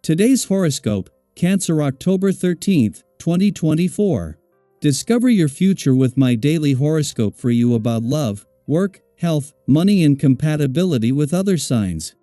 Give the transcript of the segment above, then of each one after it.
Today's horoscope, Cancer October 13th, 2024. Discover your future with my daily horoscope for you about love, work, health, money and compatibility with other signs.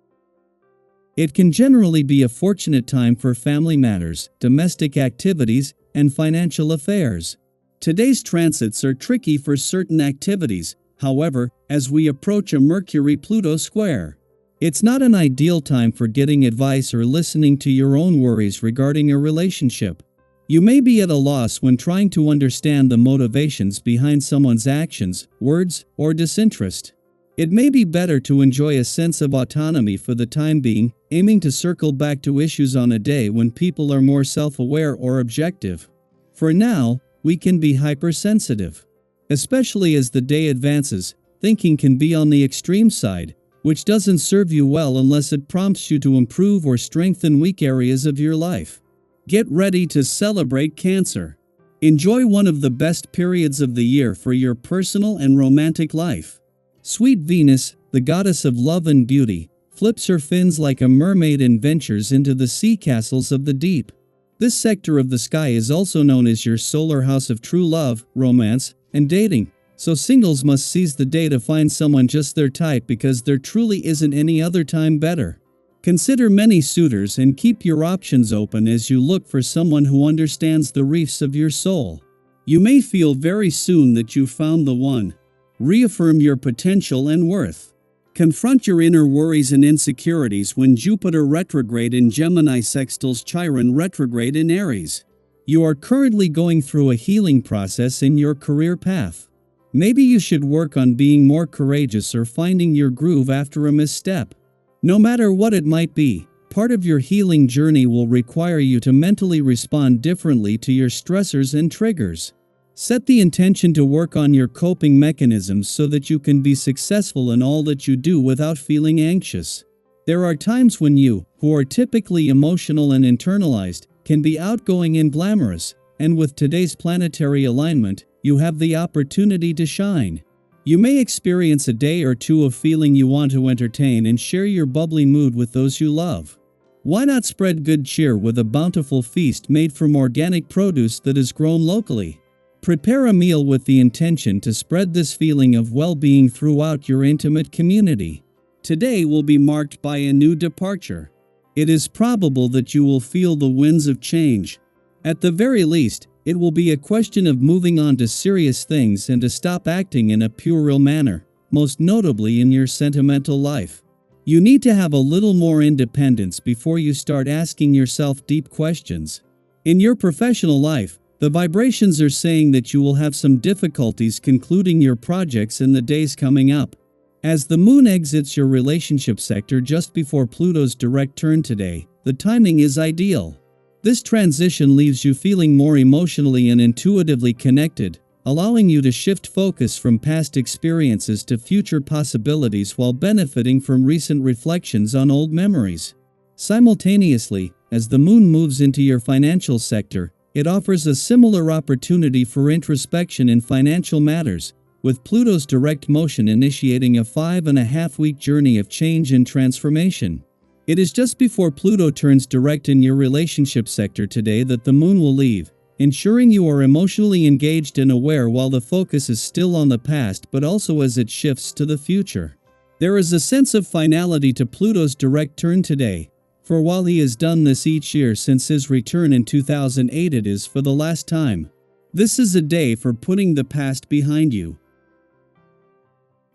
It can generally be a fortunate time for family matters, domestic activities, and financial affairs. Today's transits are tricky for certain activities, however, as we approach a Mercury-Pluto square. It's not an ideal time for getting advice or listening to your own worries regarding a relationship. You may be at a loss when trying to understand the motivations behind someone's actions, words, or disinterest. It may be better to enjoy a sense of autonomy for the time being, aiming to circle back to issues on a day when people are more self-aware or objective. For now, we can be hypersensitive. Especially as the day advances, thinking can be on the extreme side, which doesn't serve you well unless it prompts you to improve or strengthen weak areas of your life. Get ready to celebrate Cancer. Enjoy one of the best periods of the year for your personal and romantic life. Sweet Venus, the goddess of love and beauty, flips her fins like a mermaid and ventures into the sea castles of the deep. This sector of the sky is also known as your solar house of true love, romance, and dating. So singles must seize the day to find someone just their type because there truly isn't any other time better. Consider many suitors and keep your options open as you look for someone who understands the reefs of your soul. You may feel very soon that you found the one. Reaffirm your potential and worth. Confront your inner worries and insecurities when Jupiter retrograde in Gemini sextiles Chiron retrograde in Aries. You are currently going through a healing process in your career path. Maybe you should work on being more courageous or finding your groove after a misstep. No matter what it might be, part of your healing journey will require you to mentally respond differently to your stressors and triggers. Set the intention to work on your coping mechanisms so that you can be successful in all that you do without feeling anxious. There are times when you, who are typically emotional and internalized, can be outgoing and glamorous, and with today's planetary alignment, you have the opportunity to shine. You may experience a day or two of feeling you want to entertain and share your bubbly mood with those you love. Why not spread good cheer with a bountiful feast made from organic produce that is grown locally? Prepare a meal with the intention to spread this feeling of well-being throughout your intimate community. Today will be marked by a new departure. It is probable that you will feel the winds of change. At the very least, it will be a question of moving on to serious things and to stop acting in a puerile manner, most notably in your sentimental life. You need to have a little more independence before you start asking yourself deep questions. In your professional life, the vibrations are saying that you will have some difficulties concluding your projects in the days coming up. As the moon exits your relationship sector just before Pluto's direct turn today, the timing is ideal. This transition leaves you feeling more emotionally and intuitively connected, allowing you to shift focus from past experiences to future possibilities while benefiting from recent reflections on old memories. Simultaneously, as the moon moves into your financial sector, it offers a similar opportunity for introspection in financial matters, with Pluto's direct motion initiating a 5.5-week journey of change and transformation. It is just before Pluto turns direct in your relationship sector today that the moon will leave, ensuring you are emotionally engaged and aware while the focus is still on the past but also as it shifts to the future. There is a sense of finality to Pluto's direct turn today, for while he has done this each year since his return in 2008, it is for the last time. This is a day for putting the past behind you.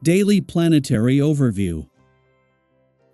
Daily Planetary Overview.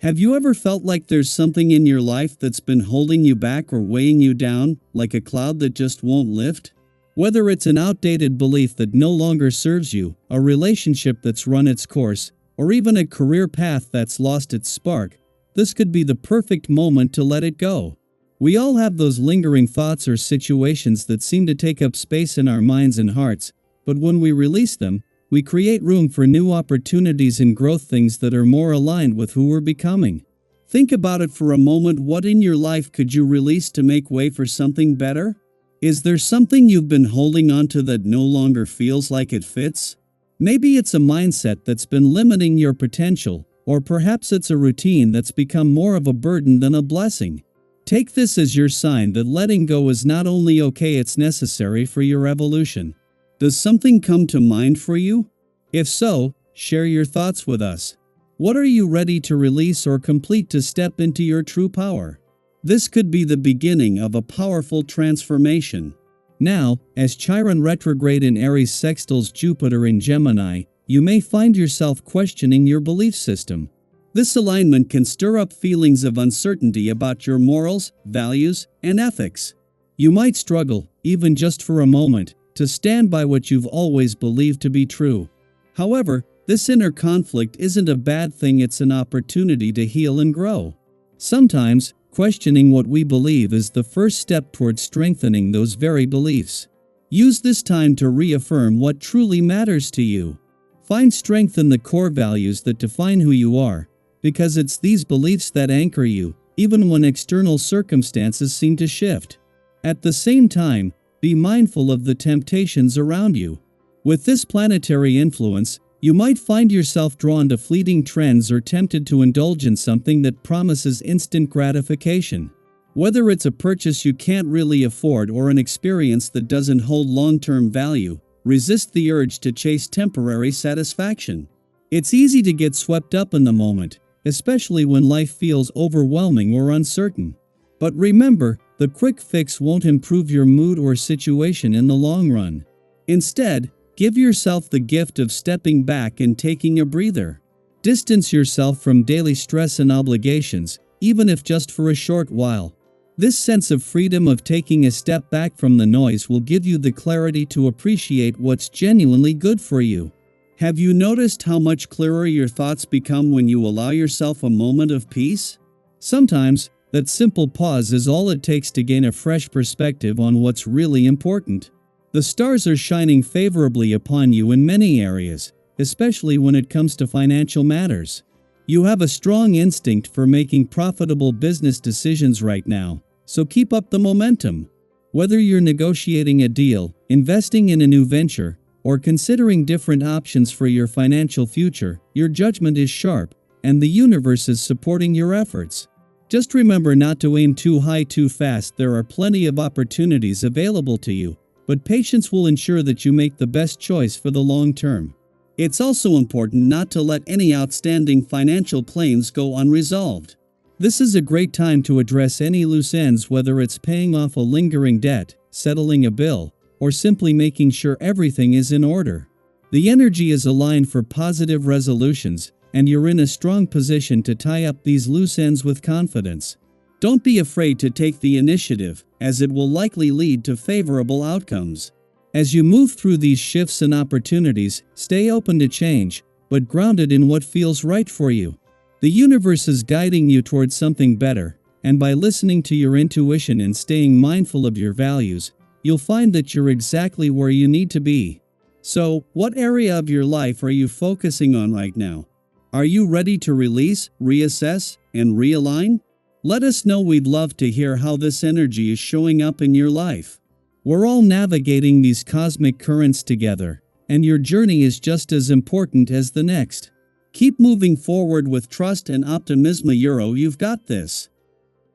Have you ever felt like there's something in your life that's been holding you back or weighing you down, like a cloud that just won't lift? Whether it's an outdated belief that no longer serves you, a relationship that's run its course, or even a career path that's lost its spark, this could be the perfect moment to let it go. We all have those lingering thoughts or situations that seem to take up space in our minds and hearts, but when we release them, we create room for new opportunities and growth, things that are more aligned with who we're becoming. Think about it for a moment. What in your life could you release to make way for something better? Is there something you've been holding on to that no longer feels like it fits? Maybe it's a mindset that's been limiting your potential, or perhaps it's a routine that's become more of a burden than a blessing. Take this as your sign that letting go is not only okay, it's necessary for your evolution. Does something come to mind for you? If so, share your thoughts with us. What are you ready to release or complete to step into your true power? This could be the beginning of a powerful transformation. Now, as Chiron retrograde in Aries sextiles Jupiter in Gemini, you may find yourself questioning your belief system. This alignment can stir up feelings of uncertainty about your morals, values, and ethics. You might struggle, even just for a moment, to stand by what you've always believed to be true. However, this inner conflict isn't a bad thing, it's an opportunity to heal and grow. Sometimes, questioning what we believe is the first step towards strengthening those very beliefs. Use this time to reaffirm what truly matters to you. Find strength in the core values that define who you are, because it's these beliefs that anchor you, even when external circumstances seem to shift. At the same time, be mindful of the temptations around you. With this planetary influence, you might find yourself drawn to fleeting trends or tempted to indulge in something that promises instant gratification. Whether it's a purchase you can't really afford or an experience that doesn't hold long-term value, resist the urge to chase temporary satisfaction. It's easy to get swept up in the moment, especially when life feels overwhelming or uncertain. But remember, the quick fix won't improve your mood or situation in the long run. Instead, give yourself the gift of stepping back and taking a breather. Distance yourself from daily stress and obligations, even if just for a short while. This sense of freedom of taking a step back from the noise will give you the clarity to appreciate what's genuinely good for you. Have you noticed how much clearer your thoughts become when you allow yourself a moment of peace? Sometimes, that simple pause is all it takes to gain a fresh perspective on what's really important. The stars are shining favorably upon you in many areas, especially when it comes to financial matters. You have a strong instinct for making profitable business decisions right now, so keep up the momentum. Whether you're negotiating a deal, investing in a new venture, or considering different options for your financial future, your judgment is sharp, and the universe is supporting your efforts. Just remember not to aim too high too fast. There are plenty of opportunities available to you, but patience will ensure that you make the best choice for the long term. It's also important not to let any outstanding financial claims go unresolved. This is a great time to address any loose ends, whether it's paying off a lingering debt, settling a bill, or simply making sure everything is in order. The energy is aligned for positive resolutions, and you're in a strong position to tie up these loose ends with confidence. Don't be afraid to take the initiative, as it will likely lead to favorable outcomes. As you move through these shifts and opportunities, stay open to change, but grounded in what feels right for you. The universe is guiding you towards something better, and by listening to your intuition and staying mindful of your values, you'll find that you're exactly where you need to be. So, what area of your life are you focusing on right now? Are you ready to release, reassess, and realign? Let us know. We'd love to hear how this energy is showing up in your life. We're all navigating these cosmic currents together, and your journey is just as important as the next. Keep moving forward with trust and optimism. You've got this.